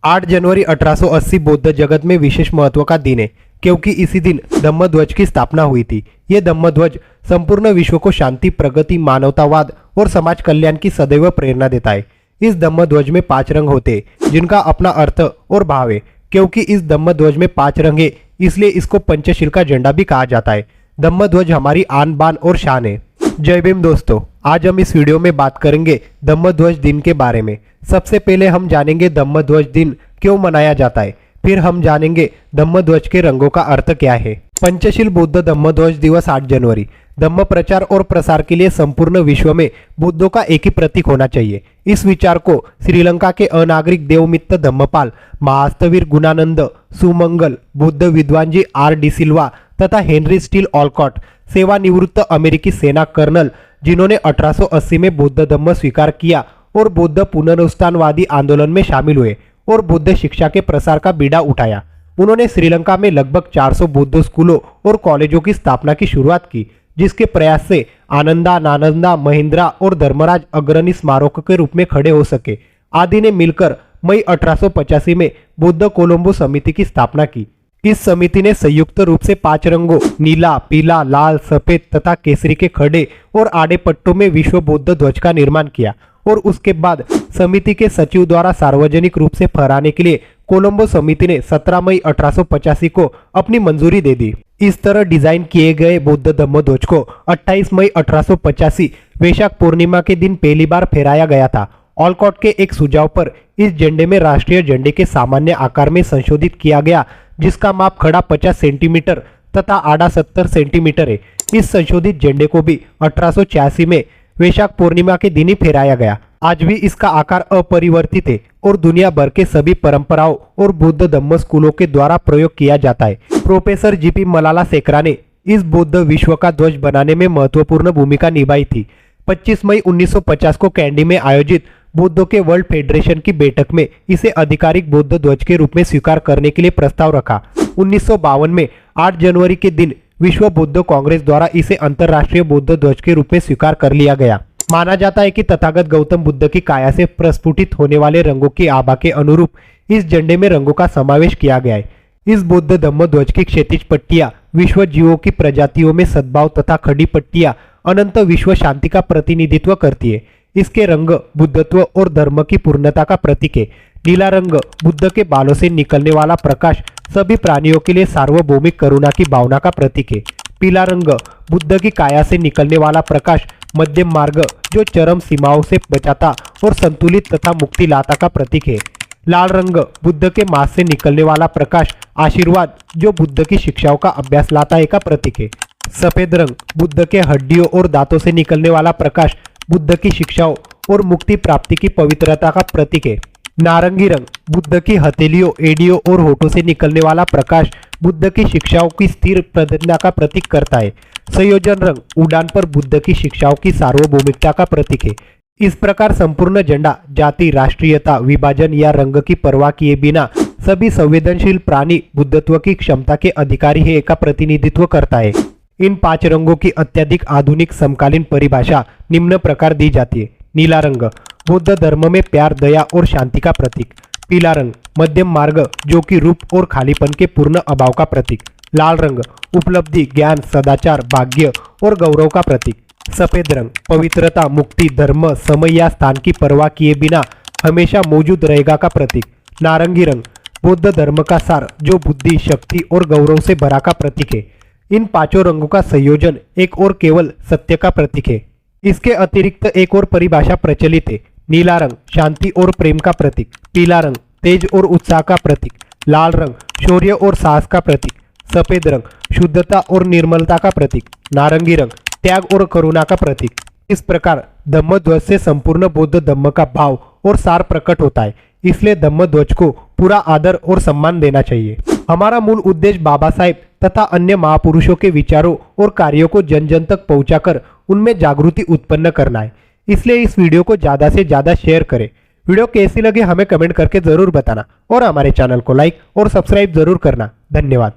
8 जनवरी 1880 बौद्ध जगत में विशेष महत्व का दिन है क्योंकि इसी दिन धम्म ध्वज की स्थापना हुई थी। ये धम्म ध्वज संपूर्ण विश्व को शांति, प्रगति, मानवतावाद और समाज कल्याण की सदैव प्रेरणा देता है। इस धम्म ध्वज में 5 रंग होते हैं जिनका अपना अर्थ और भाव है। क्योंकि इस धम्म ध्वज में 5 रंग है इसलिए इसको पंचशील का झंडा भी कहा जाता है। धम्म ध्वज हमारी आन बान और शान है। जय भीम दोस्तों, आज हम इस वीडियो में बात करेंगे धम्म ध्वज दिन के बारे में। सबसे पहले हम जानेंगे धम्म ध्वज दिन क्यों मनाया जाता है, फिर हम जानेंगे धम्म ध्वज के रंगों का अर्थ क्या है। पंचशील बौद्ध धम्म ध्वज दिवस 8 जनवरी। धम्म प्रचार और प्रसार के लिए संपूर्ण विश्व में बुद्धों का एक ही प्रतीक होना चाहिए। इस विचार को श्रीलंका के अनागरिक देवमित्त धम्मपाल, महास्तवीर गुणानंद, सुमंगल, बुद्ध विद्वान जी आर डी सिल्वा तथा हेनरी स्टील ऑलकॉट, सेवानिवृत्त अमेरिकी सेना कर्नल जिन्होंने 1880 में बौद्ध धम्म स्वीकार किया और बौद्ध पुनरुत्थानवादी आंदोलन में शामिल हुए और बौद्ध शिक्षा के प्रसार का बीड़ा उठाया। उन्होंने श्रीलंका में लगभग 400 बौद्ध स्कूलों और कॉलेजों की स्थापना की शुरुआत की, जिसके प्रयास से आनंदा, नालंदा, महिंद्रा और धर्मराज अग्रणी स्मारकों के रूप में खड़े हो सके। आदि ने मिलकर मई 1885 में बौद्ध कोलंबो समिति की स्थापना की। इस समिति ने संयुक्त रूप से 5 रंगों नीला, पीला, लाल, सफेद तथा केसरी के खड़े और आड़े पट्टों में विश्व बौद्ध ध्वज का निर्माण किया और उसके बाद समिति के सचिव द्वारा सार्वजनिक रूप से फहराने के लिए कोलंबो समिति ने 17 मई 1885 को अपनी मंजूरी दे दी। इस तरह डिजाइन किए गए बौद्ध धम्म ध्वज को 28 मई 1885 वैशाख पूर्णिमा के दिन पहली बार फहराया गया था। ऑलकॉट के एक सुझाव पर इस झंडे में राष्ट्रीय झंडे के सामान्य आकार में संशोधित किया गया, जिसका माप खड़ा 50 सेंटीमीटर तथा आड़ा 70 सेंटीमीटर है। इस संशोधित झंडे को भी 1886 में वैशाख पूर्णिमा के दिन ही फहराया गया। आज भी इसका आकार अपरिवर्तित है और दुनिया भर के सभी परंपराओं और बौद्ध धम्म स्कूलों के द्वारा प्रयोग किया जाता है। प्रोफेसर जीपी मलाला सेकरा ने इस बौद्ध विश्व का ध्वज बनाने में महत्वपूर्ण भूमिका निभाई थी। 25 मई 1950 को कैंडी में आयोजित बौद्धों के वर्ल्ड फेडरेशन की बैठक में इसे आधिकारिक बौद्ध ध्वज के रूप में स्वीकार करने के लिए प्रस्ताव रखा। 1952 में 8 जनवरी के दिन विश्व बौद्ध कांग्रेस द्वारा इसे अंतर्राष्ट्रीय बौद्ध ध्वज के रूप में स्वीकार कर लिया गया। माना जाता है कि तथागत गौतम बुद्ध की काया से प्रस्फुटित होने वाले रंगों की आभा के अनुरूप इस झंडे में रंगों का समावेश किया गया है। इस बौद्ध धम्म ध्वज की क्षैतिज पट्टियां विश्व जीवों की प्रजातियों में सद्भाव तथा खड़ी पट्टियां अनंत विश्व शांति का प्रतिनिधित्व करती है। इसके रंग बुद्धत्व और धर्म की पूर्णता का प्रतीक है। नीला रंग बुद्ध के बालों से निकलने वाला प्रकाश सभी प्राणियों के लिए सार्वभौमिक करुणा की भावना का प्रतीक है। पीला रंग बुद्ध की काया से निकलने वाला प्रकाश मध्यम मार्ग जो चरम सीमाओं से बचाता और संतुलित तथा मुक्ति लाता का प्रतीक है। लाल रंग बुद्ध के मांस से निकलने वाला प्रकाश आशीर्वाद जो बुद्ध की शिक्षाओं का अभ्यास लाता है का प्रतीक है। सफेद रंग बुद्ध के हड्डियों और दांतों से निकलने वाला प्रकाश बुद्ध की शिक्षाओं और मुक्ति प्राप्ति की पवित्रता का प्रतीक है। नारंगी रंग बुद्ध की हथेलियों, एड़ियों और होठों से निकलने वाला प्रकाश बुद्ध की शिक्षाओं की स्थिर प्रतिज्ञा का प्रतीक करता है। संयोजन रंग उड़ान पर बुद्ध की शिक्षाओं की सार्वभौमिकता का प्रतीक है। इस प्रकार संपूर्ण झंडा जाति, राष्ट्रीयता, विभाजन या रंग की परवाह किए बिना सभी संवेदनशील प्राणी बुद्धत्व की क्षमता के अधिकारी है का प्रतिनिधित्व करता है। इन 5 रंगों की अत्यधिक आधुनिक समकालीन परिभाषा निम्न प्रकार दी जाती है। नीला रंग बौद्ध धर्म में प्यार, दया और शांति का प्रतीक। पीला रंग मध्यम मार्ग जो कि रूप और खालीपन के पूर्ण अभाव का प्रतीक। लाल रंग उपलब्धि, ज्ञान, सदाचार, भाग्य और गौरव का प्रतीक। सफेद रंग पवित्रता, मुक्ति, धर्म, समय या स्थान की परवाह किए बिना हमेशा मौजूद रहेगा का प्रतीक। नारंगी रंग बौद्ध धर्म का सार जो बुद्धि, शक्ति और गौरव से भरा का प्रतीक है। इन 5 रंगों का संयोजन एक और केवल सत्य का प्रतीक है। इसके अतिरिक्त एक और परिभाषा प्रचलित है। नीला रंग शांति और प्रेम का प्रतीक। पीला रंग तेज और उत्साह का प्रतीक। लाल रंग शौर्य और साहस का प्रतीक। सफेद रंग शुद्धता और निर्मलता का प्रतीक। नारंगी रंग त्याग और करुणा का प्रतीक। इस प्रकार धम्म ध्वज से संपूर्ण बौद्ध धम्म का भाव और सार प्रकट होता है। इसलिए धम्म ध्वज को पूरा आदर और सम्मान देना चाहिए। हमारा मूल उद्देश्य बाबा साहेब तथा अन्य महापुरुषों के विचारों और कार्यों को जन जन तक पहुंचाकर उनमें जागृति उत्पन्न करना है। इसलिए इस वीडियो को ज्यादा से ज्यादा शेयर करें। वीडियो कैसी लगे हमें कमेंट करके जरूर बताना और हमारे चैनल को लाइक और सब्सक्राइब जरूर करना। धन्यवाद।